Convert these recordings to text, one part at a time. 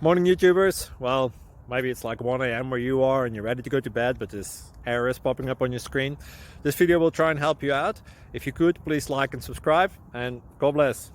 Morning YouTubers. Well, maybe it's like 1 a.m. where you are and you're ready to go to bed, but this error is popping up on your screen. This video will try and help you out. If you could, please like and subscribe, and God bless.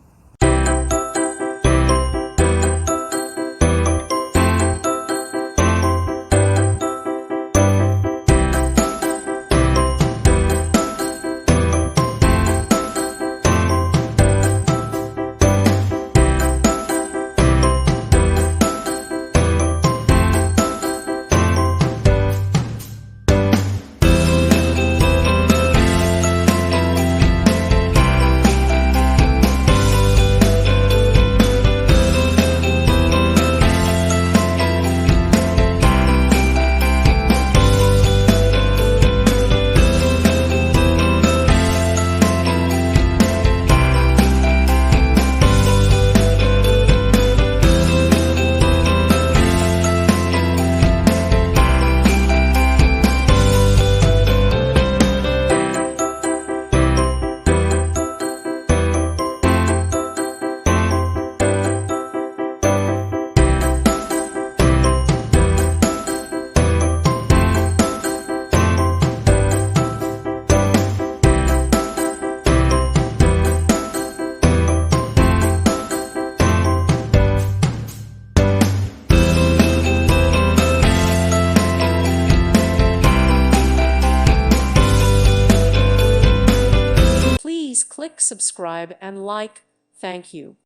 Please click subscribe and like. Thank you.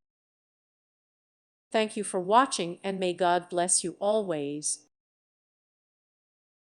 Thank you for watching, and may God bless you always.